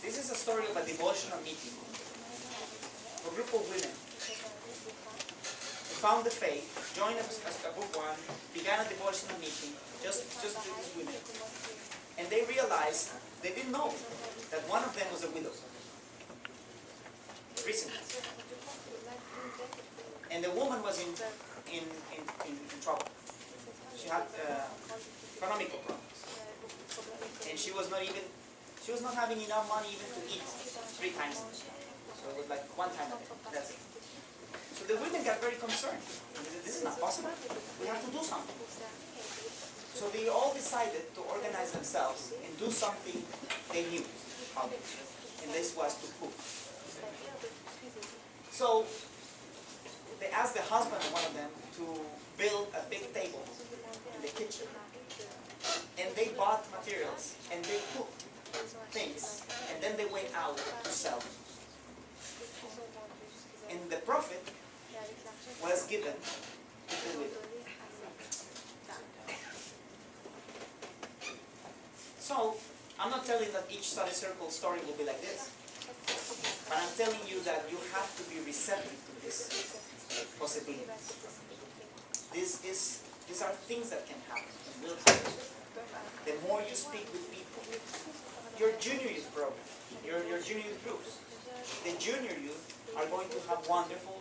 This is a story of a devotional meeting. A group of women found the faith, joined a book one, began a devotional meeting, just these women. And they realized, they didn't know, that one of them was a widow. Recently. And the woman was in trouble. She had economical problems. And she was not having enough money even to eat 3 times a day. So it was like 1 time a day. That's it. So the women got very concerned. They said, this is not possible. We have to do something. So they all decided to organize themselves and do something they knew how to do. And this was to cook. So they asked the husband of one of them to build a big table in the kitchen. And they bought materials and they cooked things. And then they went out to sell them. And the profit was given to the widow. So, I'm not telling that each study circle story will be like this. But I'm telling you that you have to be receptive to this possibility. These are things that can happen and will happen. The more you speak with people, your junior youth program, your junior youth groups, the junior youth are going to have wonderful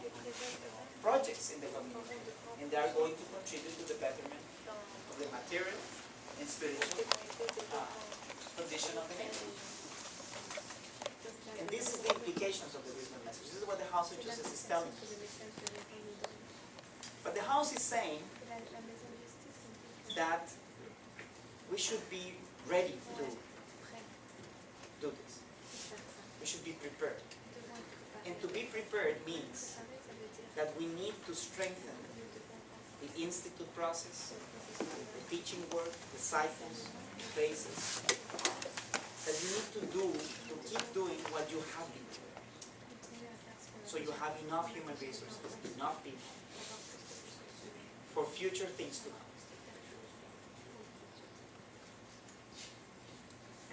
projects in the community, and they are going to contribute to the betterment of the material and spiritual condition of the nation. And this is the implications of the wisdom message. This is what the House of Justice is telling us. But the House is saying that we should be ready to do this. We should be prepared. And to be prepared means that we need to strengthen the institute process, the teaching work, disciples, phases, that you need to keep doing what you have been doing. So you have enough human resources, enough people for future things to come.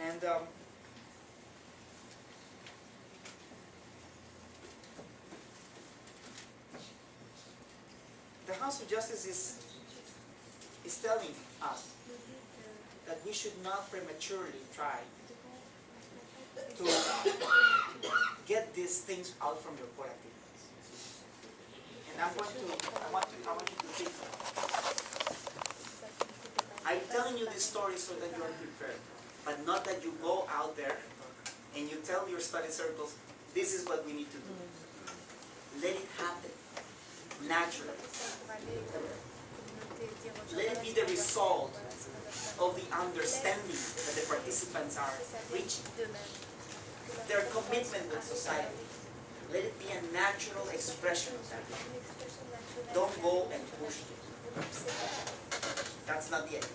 And the House of Justice is telling us that we should not prematurely try to get these things out from your core activities. And I want you to think. I'm telling you this story so that you are prepared, but not that you go out there and you tell your study circles, this is what we need to do. Let it happen naturally. Let it be the result of the understanding that the participants are reaching. Their commitment with society. Let it be a natural expression of that. Don't go and push it. That's not the idea.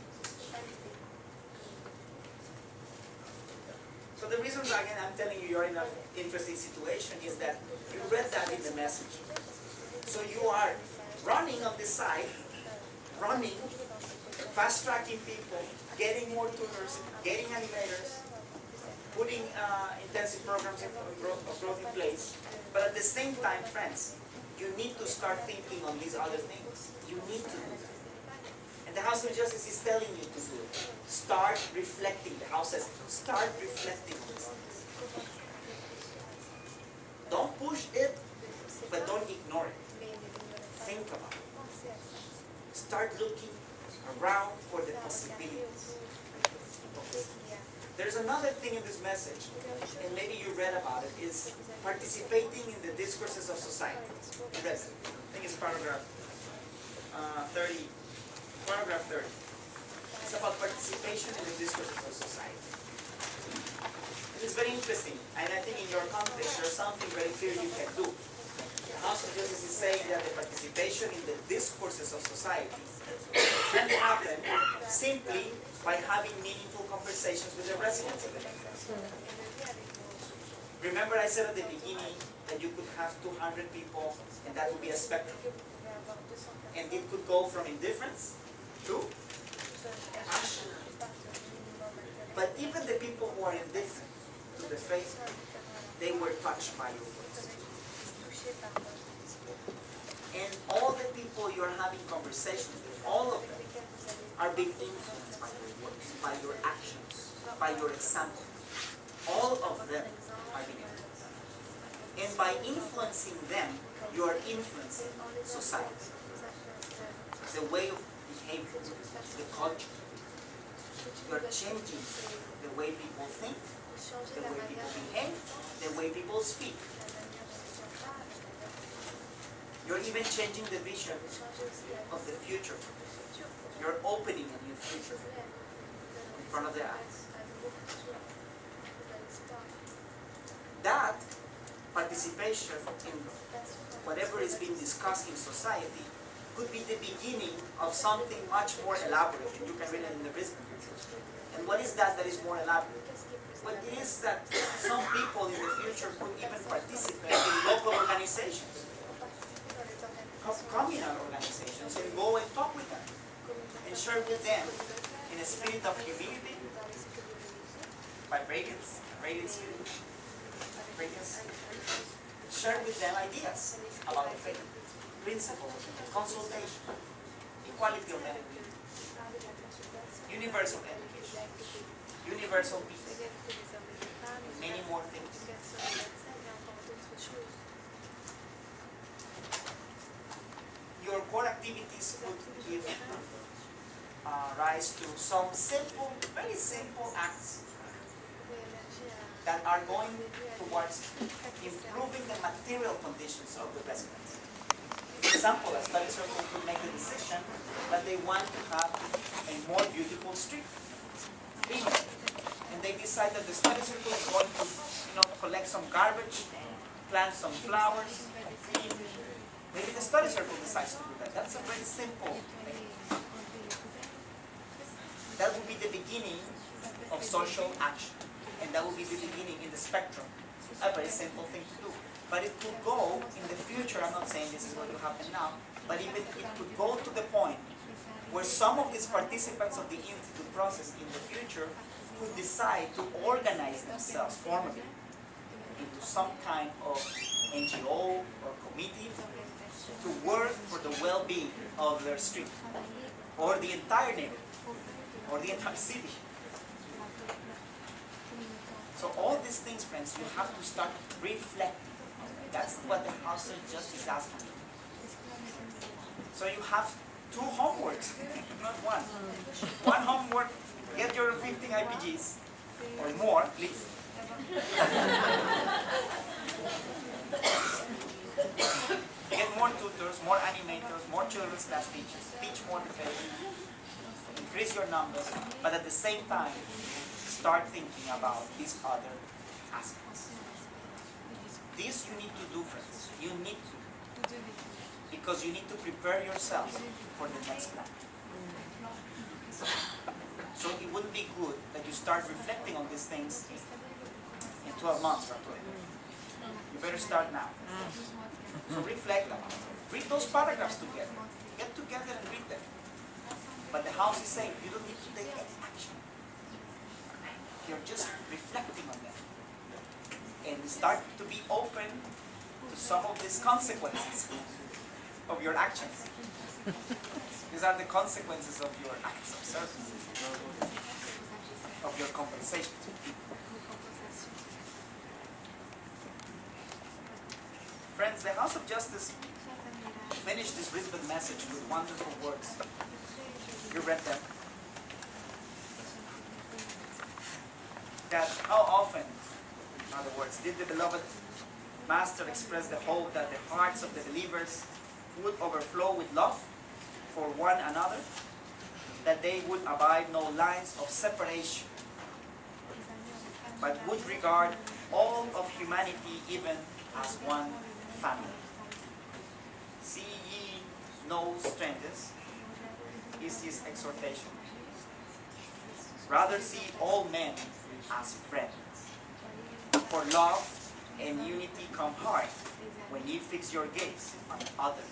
So the reason, again, I'm telling you you're in an interesting situation is that you read that in the message. So you are running on the side, running, fast-tracking people, getting more tuners, getting animators, putting intensive programs of growth in place. But at the same time, friends, you need to start thinking on these other things. You need to do that. And the House of Justice is telling you to do it. Start reflecting. The House says, start reflecting on these things. Don't push it, but don't ignore it. Think about it. Start looking around for the possibilities. There's another thing in this message, and maybe you read about it, is participating in the discourses of society. You read it. I think it's paragraph 30. Paragraph 30. It's about participation in the discourses of society. It is very interesting, and I think in your context there's something very clear you can do. The House of Justice is saying that the participation in the discourses of society can happen simply by having meaningful conversations with the residents of the neighborhood. Remember I said at the beginning that you could have 200 people and that would be a spectrum. And it could go from indifference to action. But even the people who are indifferent to the faith, they were touched by your words. And all the people you're having conversations with, all of them, are being influenced by your words, by your actions, by your example. All of them are being influenced. And by influencing them, you are influencing society. The way of behavior, the culture. You are changing the way people think, the way people behave, the way people speak. You're even changing the vision of the future. You're opening a new future in front of their eyes. That participation in whatever is being discussed in society could be the beginning of something much more elaborate, and you can read it in the Brisbane. And what is that is more elaborate? Well, it is that some people in the future could even participate in local organizations, communal organizations, and go and talk with them, and share with them in a spirit of humility, by radiance, share with them ideas about the faith, principles, consultation, equality of men, universal education, universal peace, and many more things. Your core activities could give rise to some simple, very simple acts that are going towards improving the material conditions of the residents. For example, a study circle could make the decision that they want to have a more beautiful street, and they decide that the study circle is going to, collect some garbage, plant some flowers. Maybe the study circle decides to do that. That's a very simple thing. That would be the beginning of social action. And that will be the beginning in the spectrum. A very simple thing to do. But it could go in the future, I'm not saying this is going to happen now, but even it could go to the point where some of these participants of the institute process in the future could decide to organize themselves formally into some kind of NGO or committee to work for the well-being of their street, or the entire neighborhood, or the entire city. So all these things, friends, you have to start reflecting. That's what the House of Justice is asking you. So you have 2 homeworks, not one. One homework, get your 15 IPGs, or more, please. Get more tutors, more animators, more children's class teachers, teach more the faith, increase your numbers, but at the same time, start thinking about these other aspects. This you need to do, friends. You need to. Because you need to prepare yourself for the next plan. So it wouldn't be good that you start reflecting on these things in 12 months or 12 years. You better start now. So reflect on it. Read those paragraphs together. Get together and read them. But the House is saying you don't need to take any action. You're just reflecting on them. And start to be open to some of these consequences of your actions. These are the consequences of your acts of service, of your compensation to people. Friends, the House of Justice finished this Brisbane message with wonderful words. You read them. That how often, in other words, did the beloved Master express the hope that the hearts of the believers would overflow with love for one another, that they would abide no lines of separation, but would regard all of humanity even as one family. See ye no strangers, is his exhortation. Rather see all men as friends. For love and unity come hard when ye fix your gaze on others.